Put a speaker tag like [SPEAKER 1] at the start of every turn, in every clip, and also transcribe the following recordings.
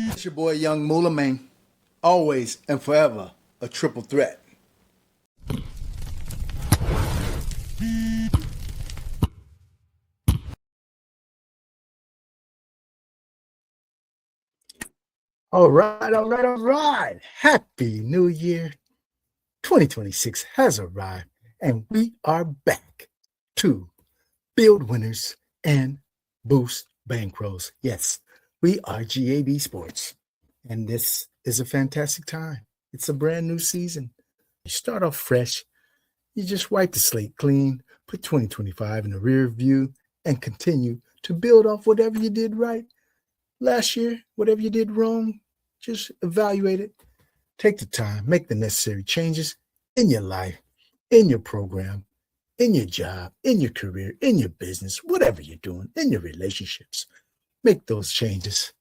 [SPEAKER 1] It's your boy Young Moolah Man, always and forever a triple threat.
[SPEAKER 2] All right. Happy New Year. 2026 has arrived, and we are back to build winners and boost bankrolls. Yes, we are GAB Sports, and this is a fantastic time. It's a brand new season. You start off fresh. You just wipe the slate clean, put 2025 in the rear view, and continue to build off whatever you did right last year, whatever you did wrong. Just evaluate it. Take the time, make the necessary changes in your life, in your program, in your job, in your career, in your business, whatever you're doing, in your relationships. Make those changes.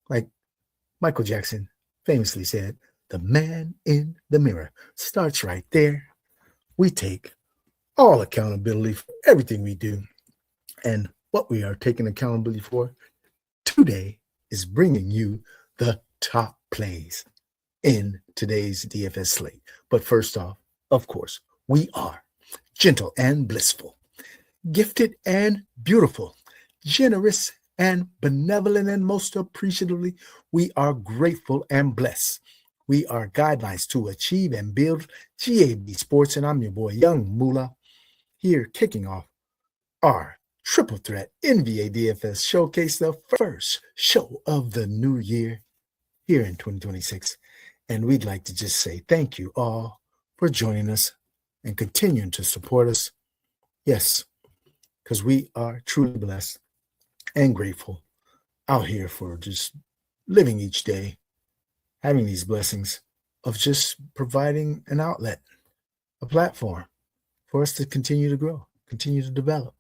[SPEAKER 2] Like Michael Jackson famously said, the man in the mirror starts right there. We take all accountability for everything we do. And what we are taking accountability for today is bringing you the top plays in today's DFS slate. But first off, of course, we are gentle and blissful, gifted and beautiful, generous and benevolent, and most appreciatively, we are grateful and blessed. We are guidelines to achieve and build GAB Sports, and I'm your boy, Young Moolah, here kicking off our Triple Threat NBA DFS Showcase, the first show of the new year here in 2026. And we'd like to just say thank you all for joining us and continuing to support us. Yes, because we are truly blessed and grateful out here for just living each day, having these blessings of just providing an outlet, a platform for us to continue to grow, continue to develop.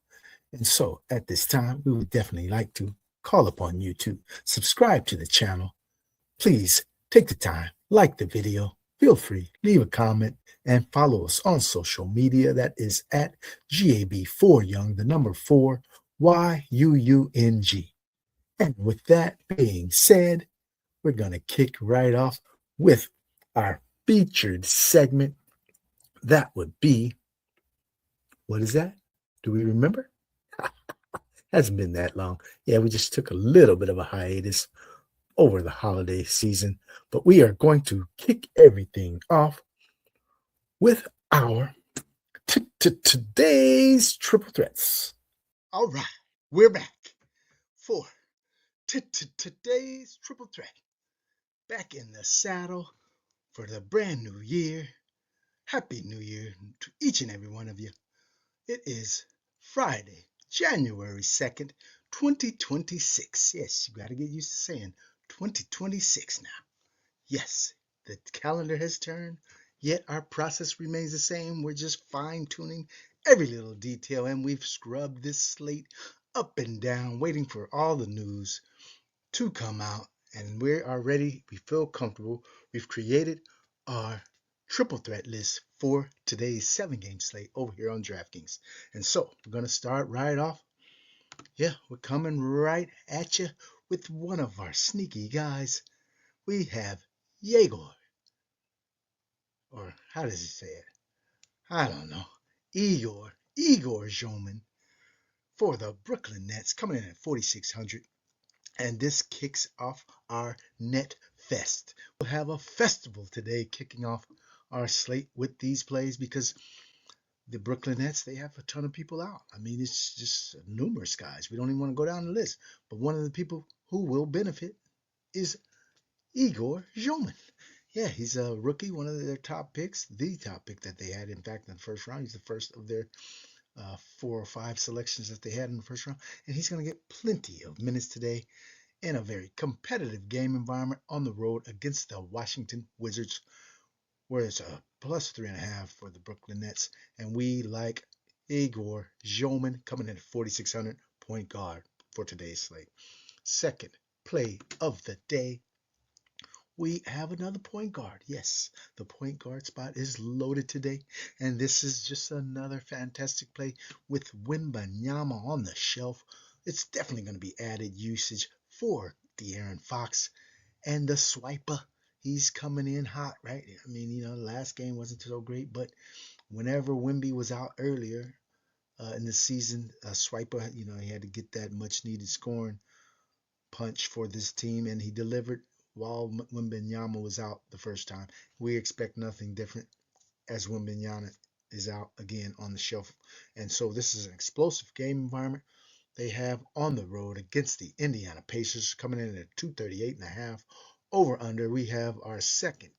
[SPEAKER 2] And so at this time, we would definitely like to call upon you to subscribe to the channel. Please take the time, like the video, feel free, leave a comment, and follow us on social media. That is at GAB4Young, the number 4, YUUNG. And with that being said, we're going to kick right off with our featured segment. That would be, what is that? Do we remember? Hasn't been that long. Yeah, we just took a little bit of a hiatus over the holiday season, but we are going to kick everything off with our today's triple threats. All right, we're back for today's triple threat. Back in the saddle for the brand new year. Happy New Year to each and every one of you. It is Friday, January 2nd, 2026. Yes, you got to get used to saying 2026 now. Yes, the calendar has turned, yet our process remains the same. We're just fine-tuning every little detail, and we've scrubbed this slate up and down, waiting for all the news to come out, and we are ready. We feel comfortable. We've created our triple threat list for today's 7-game slate over here on DraftKings. And so we're going to start right off. Yeah, we're coming right at you with one of our sneaky guys. We have Yegor, or how does he say it? I don't know. Igor Joman for the Brooklyn Nets, coming in at 4,600. And this kicks off our Net Fest. We'll have a festival today kicking off our slate with these plays because the Brooklyn Nets, they have a ton of people out. I mean, it's just numerous guys. We don't even want to go down the list. But one of the people who will benefit is Igor Joman. Yeah, he's a rookie, one of their top picks, the top pick that they had, in fact, in the first round. He's the first of their 4 or 5 selections that they had in the first round. And he's going to get plenty of minutes today in a very competitive game environment on the road against the Washington Wizards, where it's a plus 3.5 for the Brooklyn Nets. And we like Igor Joman coming in at 4,600 point guard for today's slate. Second play of the day, we have another point guard. Yes, the point guard spot is loaded today, and this is just another fantastic play with Wembanyama on the shelf. It's definitely going to be added usage for De'Aaron Fox, and the swiper, he's coming in hot, right? I mean, last game wasn't so great, but whenever Wemby was out earlier in the season, swiper, he had to get that much needed scoring punch for this team, and he delivered while Wembanyama was out the first time. We expect nothing different as Wembanyama is out again on the shelf. And so this is an explosive game environment they have on the road against the Indiana Pacers, coming in at 238.5. Over under, we have our second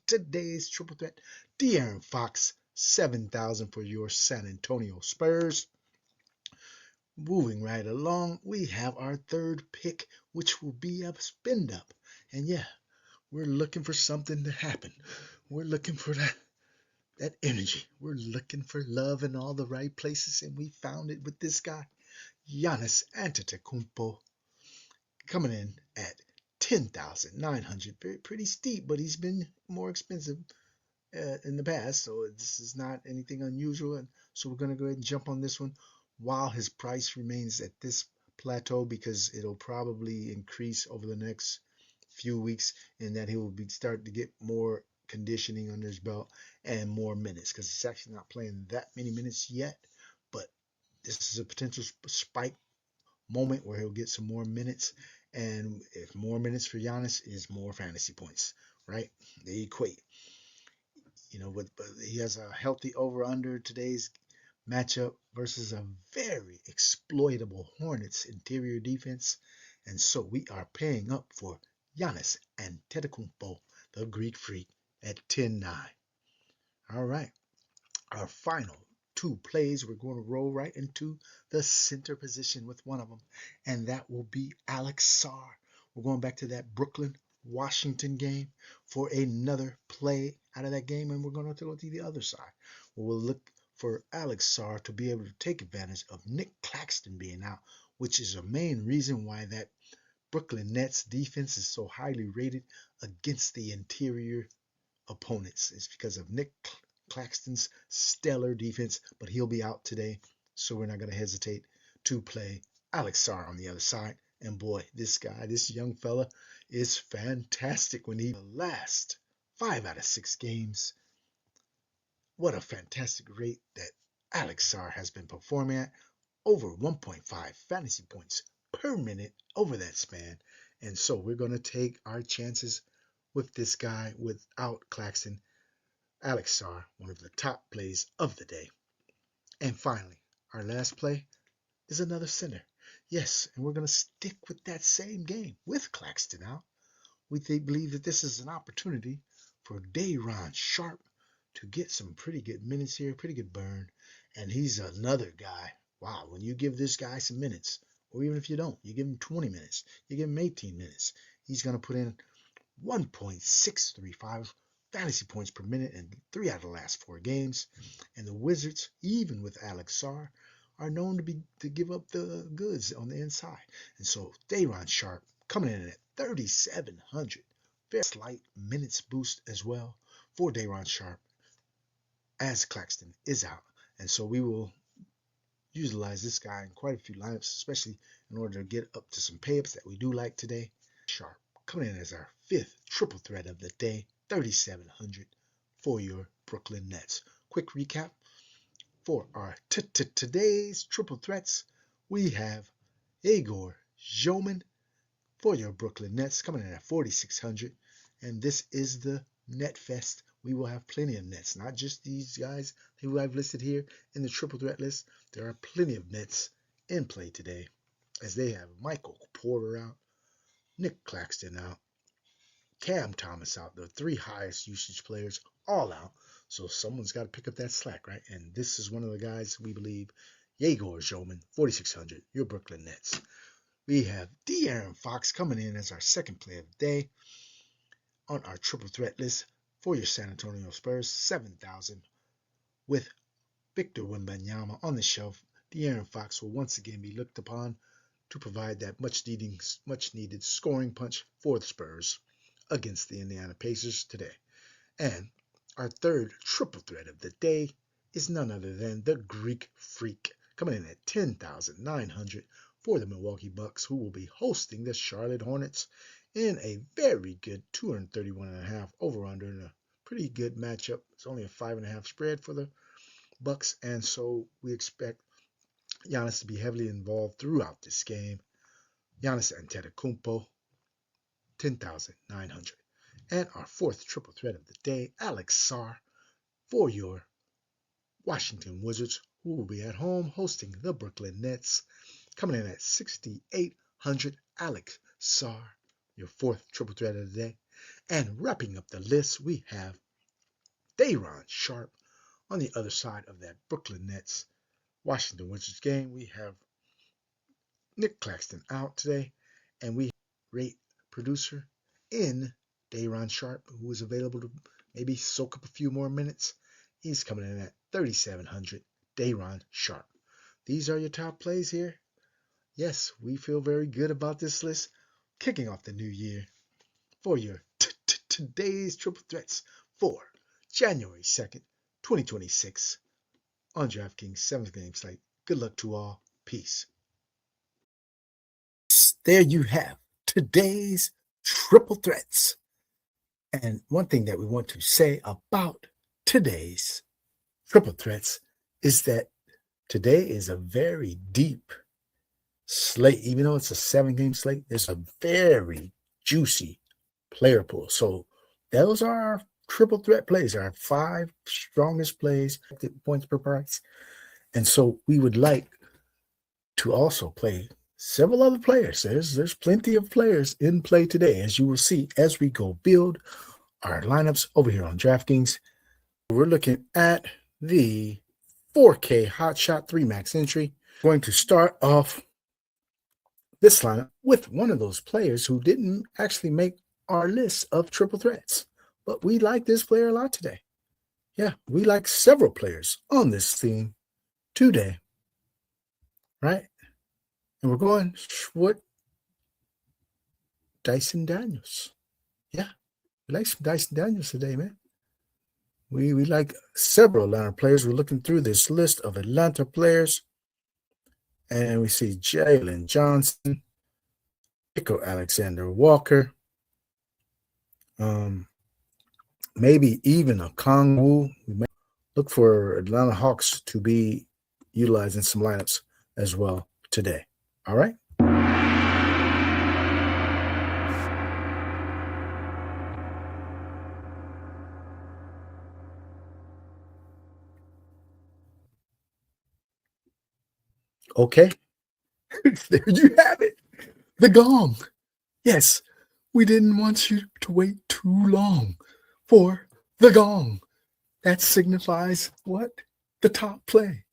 [SPEAKER 2] today's triple threat, De'Aaron Fox, 7,000 for your San Antonio Spurs. Moving right along, we have our third pick, which will be a spin up. And yeah, we're looking for something to happen. We're looking for that energy. We're looking for love in all the right places, and we found it with this guy, Giannis Antetokounmpo, coming in at 10,900. Pretty steep, but he's been more expensive in the past, so this is not anything unusual. And so we're going to go ahead and jump on this one while his price remains at this plateau, because it'll probably increase over the next few weeks, and that he will be starting to get more conditioning under his belt and more minutes, because he's actually not playing that many minutes yet. But this is a potential spike moment where he'll get some more minutes, and if more minutes for Giannis is more fantasy points, right? They equate. But he has a healthy over-under today's matchup versus a very exploitable Hornets interior defense. And so we are paying up for Giannis Antetokounmpo, the Greek Freak, at 10-9. All right, our final two plays, we're going to roll right into the center position with one of them, and that will be Alex Sarr. We're going back to that Brooklyn-Washington game for another play out of that game, and we're going to go to the other side, where we'll look for Alex Sarr to be able to take advantage of Nick Claxton being out, which is a main reason why that Brooklyn Nets defense is so highly rated against the interior opponents. It's because of Nick Claxton's stellar defense, but he'll be out today, so we're not going to hesitate to play Alex Sarr on the other side. And boy, this young fella is fantastic when he last 5 out of 6 games. What a fantastic rate that Alex Sarr has been performing at, over 1.5 fantasy points per minute over that span. And so we're going to take our chances with this guy without Claxton. Alex Sarr, one of the top plays of the day. And finally, our last play is another center. Yes, and we're going to stick with that same game with Claxton out. We believe that this is an opportunity for Day'Ron Sharpe to get some pretty good minutes here, pretty good burn. And he's another guy. Wow, when you give this guy some minutes, or even if you don't, you give him 20 minutes, you give him 18 minutes, he's going to put in 1.635 fantasy points per minute in 3 out of the last 4 games. And the Wizards, even with Alex Sarr, are known to give up the goods on the inside. And so Day'Ron Sharpe coming in at 3,700. Very slight minutes boost as well for Day'Ron Sharpe as Claxton is out. And so we will utilize this guy in quite a few lineups, especially in order to get up to some payups that we do like today. Sharpe coming in as our 5th triple threat of the day, 3,700 for your Brooklyn Nets. Quick recap for our today's triple threats. We have Igor Joman for your Brooklyn Nets coming in at 4,600, and this is the Net Fest. We will have plenty of nets, not just these guys who I've listed here in the triple threat list. There are plenty of nets in play today, as they have Michael Porter out, Nick Claxton out, Cam Thomas out. The 3 highest usage players all out. So someone's got to pick up that slack, right? And this is one of the guys we believe, Igor Joman, 4,600, your Brooklyn Nets. we have De'Aaron Fox coming in as our second play of the day on our triple threat list for your San Antonio Spurs, 7,000. With Victor Wembanyama on the shelf, De'Aaron Fox will once again be looked upon to provide that much needed scoring punch for the Spurs against the Indiana Pacers today. And our third triple threat of the day is none other than the Greek Freak, coming in at 10,900 for the Milwaukee Bucks, who will be hosting the Charlotte Hornets in a very good 231.5 over-under in a pretty good matchup. It's only a 5.5 spread for the Bucks, and so we expect Giannis to be heavily involved throughout this game. Giannis Antetokounmpo, 10,900. And our fourth triple threat of the day, Alex Sarr for your Washington Wizards, who will be at home hosting the Brooklyn Nets, coming in at 6,800. Alex Sarr, your fourth triple threat of the day. And wrapping up the list, we have Day'Ron Sharpe on the other side of that Brooklyn Nets Washington Wizards game. We have Nick Claxton out today, and we rate producer in Day'Ron Sharpe, who is available to maybe soak up a few more minutes. He's coming in at 3,700. Day'Ron Sharpe. These are your top plays here. Yes, we feel very good about this list, kicking off the new year for your today's triple threats for January 2nd, 2026 on DraftKings 7th game slate. Good luck to all. Peace. There you have today's triple threats. And one thing that we want to say about today's triple threats is that today is a very deep slate. Even though it's a 7-game slate, there's a very juicy player pool. So those are our triple threat plays, our 5 strongest plays, points per price. And so we would like to also play several other players. There's plenty of players in play today, as you will see as we go build our lineups over here on DraftKings. We're looking at the 4K Hot Shot 3 Max entry. Going to start off this lineup with one of those players who didn't actually make our list of triple threats, but we like this player a lot today. Yeah, we like several players on this theme today, right? And we're going what? Dyson Daniels. Yeah, we like some Dyson Daniels today, man. We like several Atlanta players. We're looking through this list of Atlanta players, and we see Jalen Johnson, Nico Alexander Walker, maybe even a Kongwu. We may look for Atlanta Hawks to be utilizing some lineups as well today. All right. Okay. There you have it. The gong. Yes, we didn't want you to wait too long for the gong. That signifies what? The top play.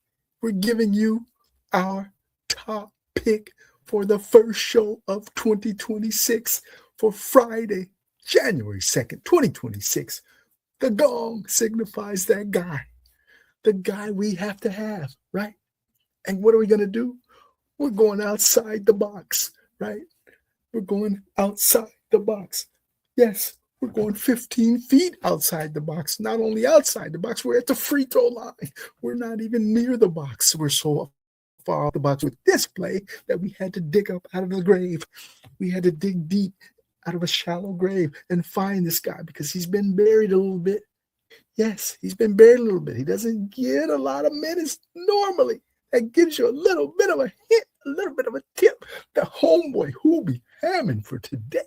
[SPEAKER 2] We're giving you our top pick for the first show of 2026 for Friday, January 2nd, 2026. The gong signifies that guy, the guy we have to have, right? And what are we going to do? We're going outside the box, right? We're going outside the box. Yes, we're going 15 feet outside the box. Not only outside the box, we're at the free throw line. We're not even near the box. We're so far off the box with this play that we had to dig up out of the grave. We had to dig deep out of a shallow grave and find this guy because he's been buried a little bit. Yes, he's been buried a little bit. He doesn't get a lot of minutes normally. That gives you a little bit of a hint, a little bit of a tip. The homeboy who will be hamming for today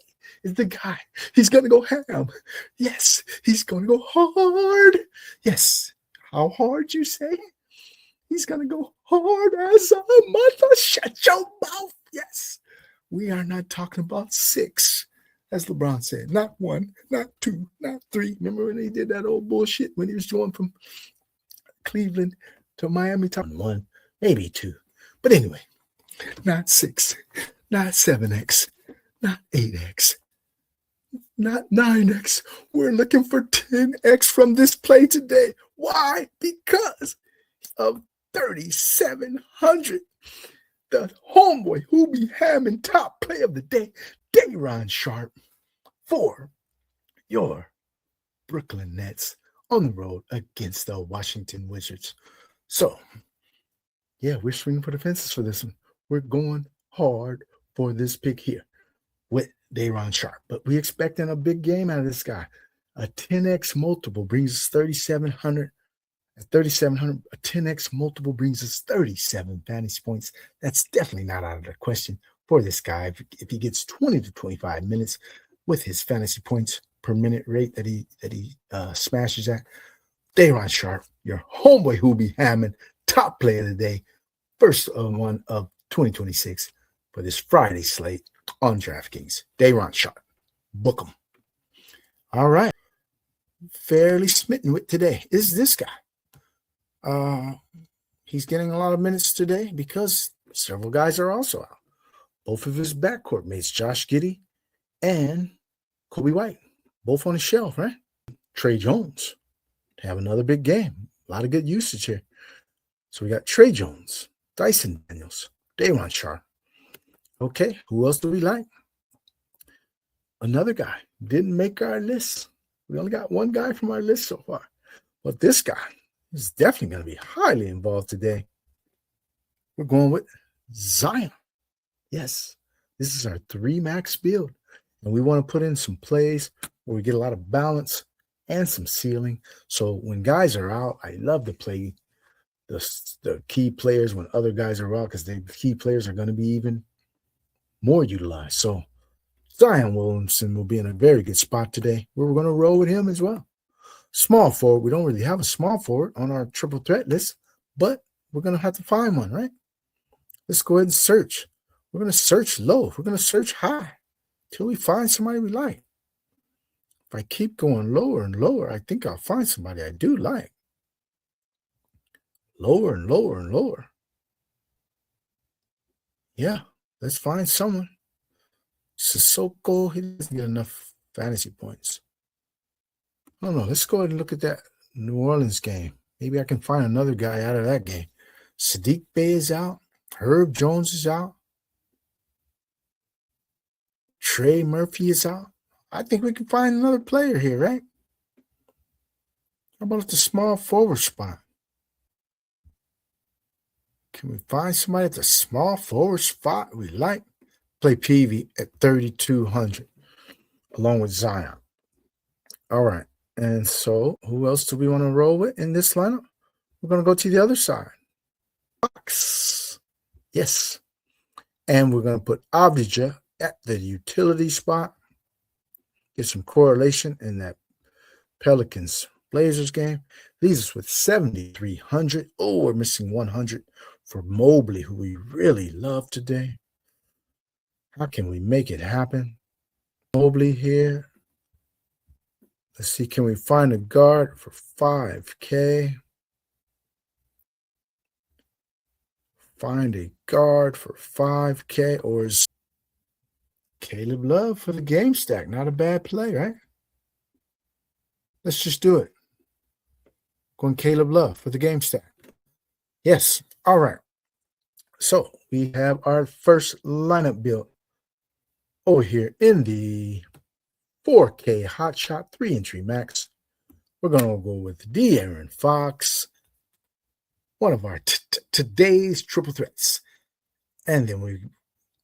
[SPEAKER 2] is the guy. He's going to go ham. Yes, he's going to go hard. Yes. How hard, you say? He's going to go hard as a mother. Shut your mouth. Yes. We are not talking about 6, as LeBron said. Not 1, not 2, not 3. Remember when he did that old bullshit when he was going from Cleveland to Miami? Talking 1, maybe 2. But anyway, not 6. not 7x, not 8x, not 9x. We're looking for 10x from this play today. Why? Because of 3,700. The homeboy who be having top play of the day, Dayron Sharp, for your Brooklyn Nets on the road against the Washington Wizards. So, yeah, we're swinging for the fences for this one. We're going hard for this pick here with Dayron Sharp. But we expecting a big game out of this guy. A 10x multiple brings us 3,700. At 3,700, a 10x multiple brings us 37 fantasy points. That's definitely not out of the question for this guy. If he gets 20 to 25 minutes with his fantasy points per minute rate that he smashes at, Dayron Sharp, your homeboy who be hamming, top player of the day, first one of 2026 for this Friday slate on DraftKings. Dayron Sharp, book him. All right, fairly smitten with today is this guy. He's getting a lot of minutes today because several guys are also out. Both of his backcourt mates, Josh Giddey and Kobe White, both on the shelf, right? Trey Jones have another big game. A lot of good usage here. So we got Trey Jones, Dyson Daniels, Dayron Sharp. Okay, who else do we like? Another guy didn't make our list. We only got one guy from our list so far. But this guy is definitely going to be highly involved today. We're going with Zion. Yes, this is our 3 max build. And we want to put in some plays where we get a lot of balance and some ceiling. So when guys are out, I love to play the key players when other guys are out because the key players are going to be even more utilized. So Zion Williamson will be in a very good spot today. We're going to roll with him as well. Small forward, we don't really have a small forward on our triple threat list, but we're going to have to find one, right? Let's go ahead and search. We're going to search low. We're going to search high till we find somebody we like. If I keep going lower and lower, I think I'll find somebody I do like. Lower and lower and lower. Yeah, let's find someone. Sissoko, he doesn't get enough fantasy points. I don't know. Let's go ahead and look at that New Orleans game. Maybe I can find another guy out of that game. Sadiq Bey is out. Herb Jones is out. Trey Murphy is out. I think we can find another player here, right? How about at the small forward spot? Can we find somebody at the small forward spot we like? Play Peavy at 3,200 along with Zion. All right. And so who else do we want to roll with in this lineup? We're going to go to the other side. Fox. Yes. And we're going to put Avdija at the utility spot. Get some correlation in that Pelicans-Blazers game. Leaves us with 7,300. Oh, we're missing 100 for Mobley, who we really love today. How can we make it happen? Mobley here. Let's see, can we find a guard for 5K? Find a guard for 5K, or is Caleb Love for the game stack? Not a bad play, right? Let's just do it. Going Caleb Love for the game stack. Yes. All right. So we have our first lineup built over here in the 4K Hot Shot 3-entry max. We're going to go with De'Aaron Fox, one of our today's triple threats. And then we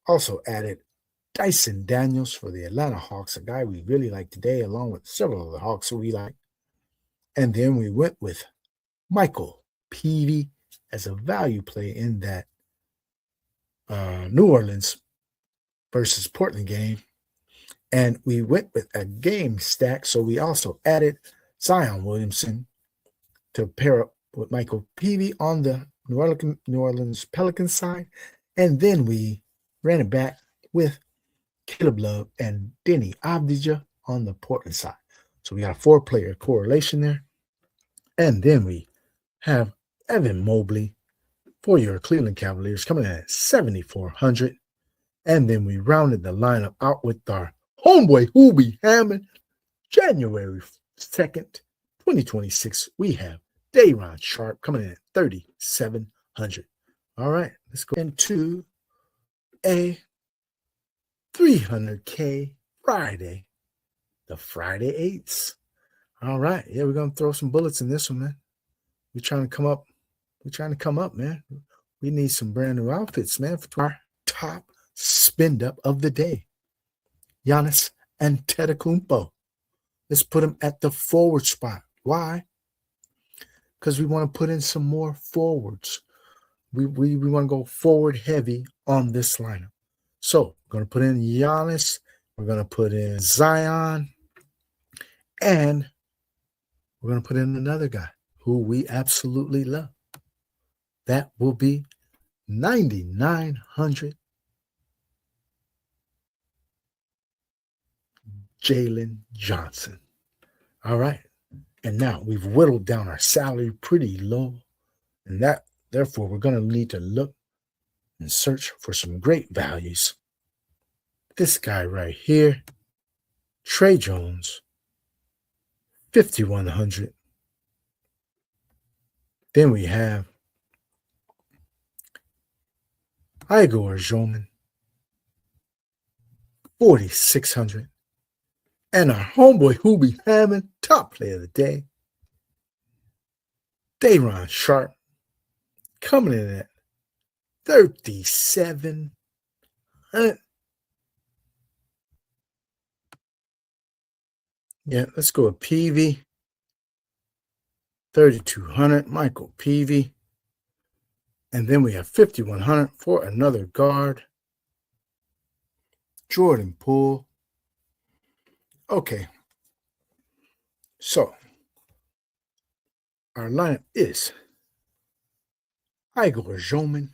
[SPEAKER 2] also added Dyson Daniels for the Atlanta Hawks, a guy we really like today, along with several of the Hawks who we like. And then we went with Michael Peavy as a value play in that New Orleans versus Portland game. And we went with a game stack, so we also added Zion Williamson to pair up with Michael Peavy on the New Orleans Pelicans side. And then we ran it back with Caleb Love and Denny Avdija on the Portland side. So we got a 4-player correlation there. And then we have Evan Mobley for your Cleveland Cavaliers coming in at 7,400. And then we rounded the lineup out with our homeboy Hoobie Hammond. January 2nd, 2026, we have Dayron Sharp coming in at 3,700. All right, let's go into a 300K Friday, the Friday 8s. All right, yeah, we're going to throw some bullets in this one, man. We're trying to come up. We're trying to come up, man. We need some brand new outfits, man, for our top spend up of the day. Giannis Antetokounmpo. Let's put him at the forward spot. Why? Because we want to put in some more forwards. We want to go forward heavy on this lineup. So we're going to put in Giannis. We're going to put in Zion. And we're going to put in another guy who we absolutely love. That will be 9,900 Jalen Johnson. All right. And now we've whittled down our salary pretty low. And therefore, we're going to need to look and search for some great values. This guy right here, Trey Jones, 5,100. Then we have Igor Joman, 4,600. And our homeboy Hoobie Hammond, top player of the day, Dayron Sharp, coming in at 3,700. Yeah, let's go with Peavy, 3,200, Michael Peavy. And then we have 5,100 for another guard, Jordan Poole. Okay, so our lineup is Igor Joman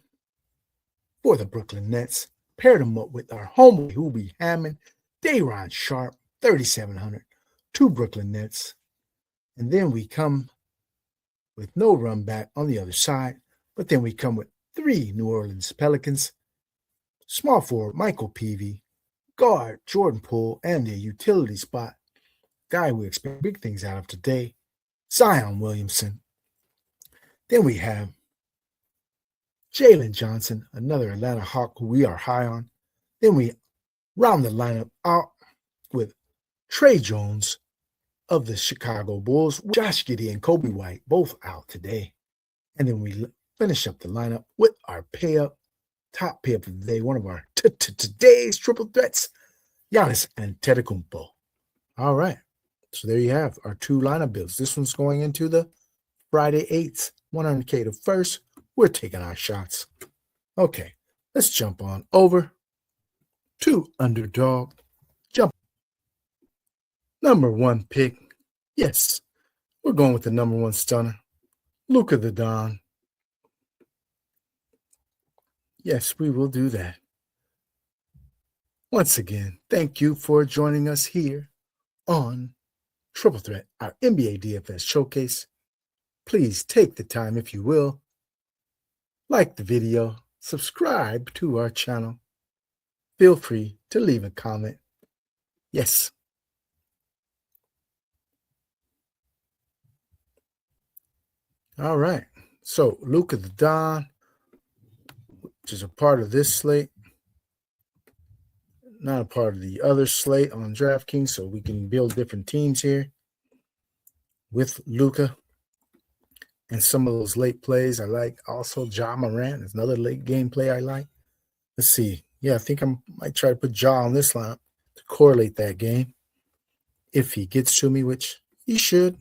[SPEAKER 2] for the Brooklyn Nets. Paired him up with our homeboy Hoobie Hammond, Dayron Sharp, 3,700, two Brooklyn Nets. And then we come with no run back on the other side, but then we come with three New Orleans Pelicans, small forward Michael Peavy, guard Jordan Poole, and the utility spot guy we expect big things out of today, Zion Williamson. Then we have Jalen Johnson, another Atlanta Hawk who we are high on. Then we round the lineup out with Trey Jones of the Chicago Bulls, Josh Giddey and Kobe White, both out today. And then we finish up the lineup with our top pay up of the day, one of our today's triple threats, Giannis Antetokounmpo. All right. So there you have our two lineup builds. This one's going into the Friday 8th, 100K to first. We're taking our shots. Okay, let's jump on over to Underdog. Jump. Number one pick. Yes, we're going with the number one stunner, Luka the Don. Yes, we will do that. Once again, thank you for joining us here on Triple Threat, our NBA DFS showcase. Please take the time, if you will, like the video, subscribe to our channel. Feel free to leave a comment. Yes. All right. So Luka the Don, which is a part of this slate, not a part of the other slate on DraftKings, so we can build different teams here with Luka. And some of those late plays I like. Also, Ja Morant is another late game play I like. Let's see. Yeah, I think I might try to put Ja on this line to correlate that game. If he gets to me, which he should.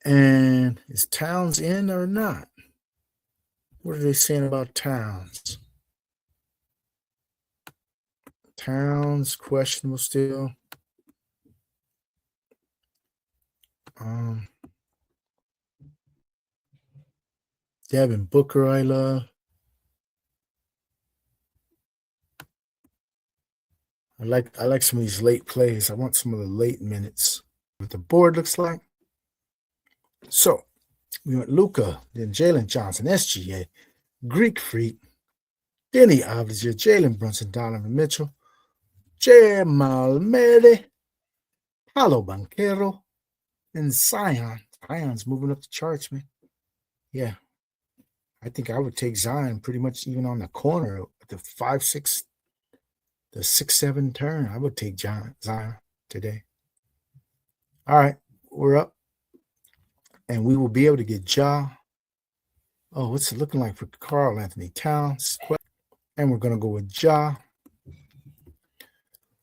[SPEAKER 2] And is Towns in or not? What are they saying about Towns? Towns, questionable still. Devin Booker, I love. I like some of these late plays. I want some of the late minutes. What the board looks like. So we went Luka, then Jalen Johnson, SGA, Greek Freak, Denny Avdija, Jalen Brunson, Donovan Mitchell, Jamal Merde, Paulo Banquero, and Zion. Zion's moving up the charts, man. Yeah. I think I would take Zion pretty much even on the corner at the 5-6, the 6-7 turn. I would take Zion today. All right, we're up. And we will be able to get Ja. Oh, what's it looking like for Karl Anthony Towns? And we're going to go with Ja.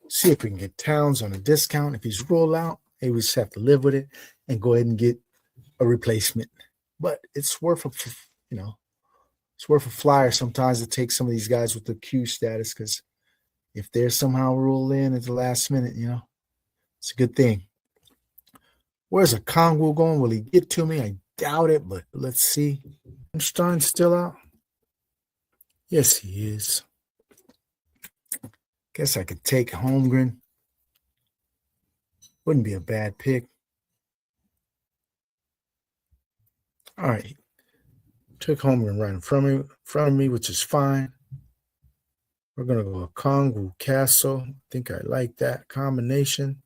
[SPEAKER 2] See if we can get Towns on a discount. If he's rolled out, maybe we just have to live with it and go ahead and get a replacement. But it's worth it's worth a flyer sometimes to take some of these guys with the Q status, because if they're somehow ruled in at the last minute, it's a good thing. Where's a Kongwu going? Will he get to me? I doubt it, but let's see. Stein's still out? Yes, he is. Guess I could take Holmgren. Wouldn't be a bad pick. All right. Took Holmgren right in front of me, which is fine. We're going to go with Kongwu Castle. I think I like that combination.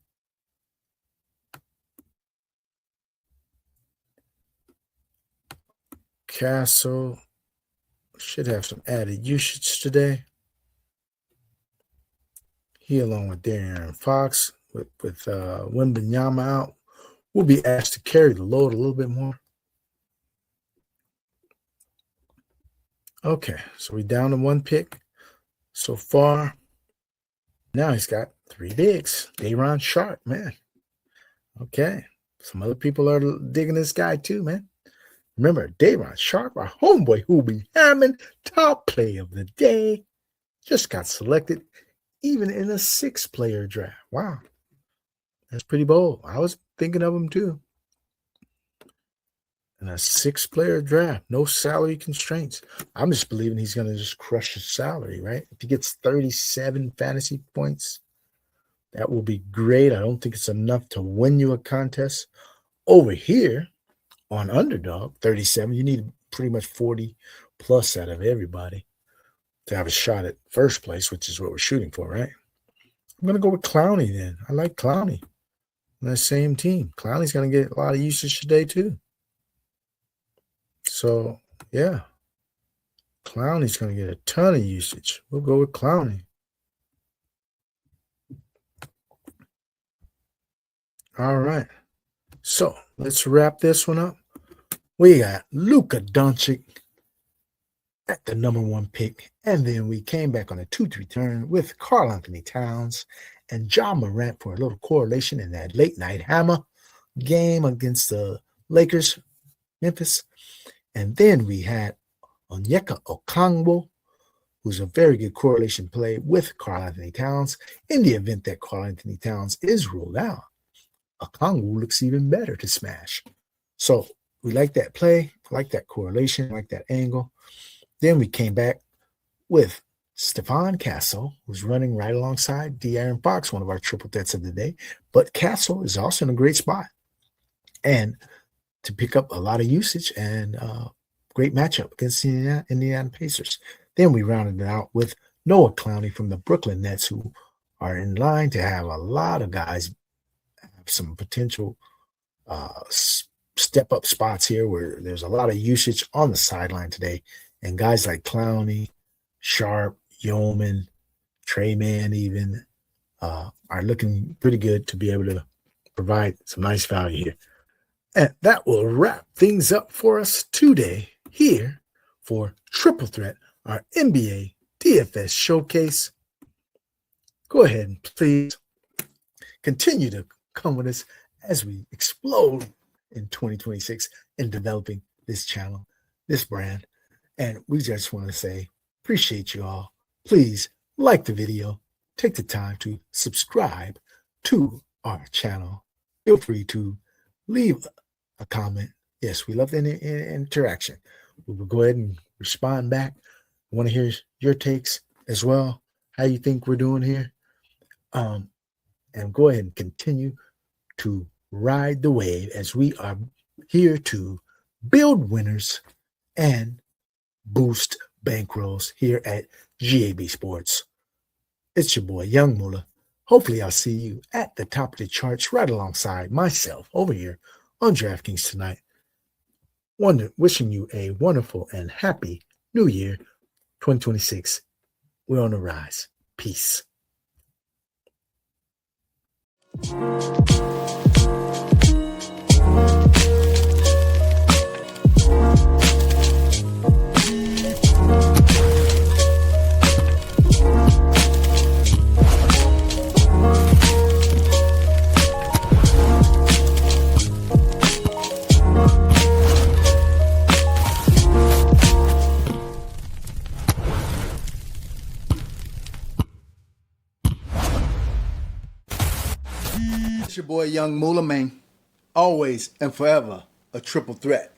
[SPEAKER 2] Castle should have some added usage today. He, along with De'Aaron Fox, with Wembanyama out, will be asked to carry the load a little bit more. Okay, so we're down to one pick so far. Now he's got three bigs. Day'Ron Sharpe, man. Okay, some other people are digging this guy too, man. Remember, Day'Ron Sharpe, our homeboy who will be hamming top play of the day, just got selected even in a 6-player draft. Wow. That's pretty bold. I was thinking of him too. In a 6-player draft, no salary constraints. I'm just believing he's going to just crush his salary, right? If he gets 37 fantasy points, that will be great. I don't think it's enough to win you a contest. Over here, on Underdog, 37, you need pretty much 40 plus out of everybody to have a shot at first place, which is what we're shooting for, right? I'm going to go with Clowney then. I like Clowney on that same team. Clowney's going to get a lot of usage today too. So, yeah. Clowney's going to get a ton of usage. We'll go with Clowney. All right. So, let's wrap this one up. We got Luka Doncic at the number 1 pick. And then we came back on a 2-3 turn with Karl Anthony Towns and Ja Morant for a little correlation in that late night hammer game against the Lakers, Memphis. And then we had Onyeka Okongwu, who's a very good correlation play with Karl Anthony Towns. In the event that Karl Anthony Towns is ruled out, Okongwu looks even better to smash. So we like that play, like that correlation, like that angle. Then we came back with Stephon Castle, who's running right alongside De'Aaron Fox, one of our triple threats of the day. But Castle is also in a great spot and to pick up a lot of usage and great matchup against the Indiana Pacers. Then we rounded it out with Noah Clowney from the Brooklyn Nets, who are in line to have a lot of guys have some potential step-up spots here where there's a lot of usage on the sideline today. And guys like Clowney, Sharp, Yeoman, Trey Mann even are looking pretty good to be able to provide some nice value here. And that will wrap things up for us today here for Triple Threat, our NBA DFS showcase. Go ahead and please continue to come with us as we explode in 2026 in developing this channel, this brand. And we just want to say, appreciate you all. Please like the video. Take the time to subscribe to our channel. Feel free to leave a comment. Yes, we love the interaction. We will go ahead and respond back. I want to hear your takes as well, how you think we're doing here. And go ahead and continue to ride the wave as we are here to build winners and boost bankrolls here at GAB Sports. It's your boy, Young Moolah. Hopefully, I'll see you at the top of the charts right alongside myself over here on DraftKings tonight. Wishing you a wonderful and happy New Year 2026. We're on the rise. Peace.
[SPEAKER 1] It's your boy, Young Moolah, man. Always and forever a triple threat.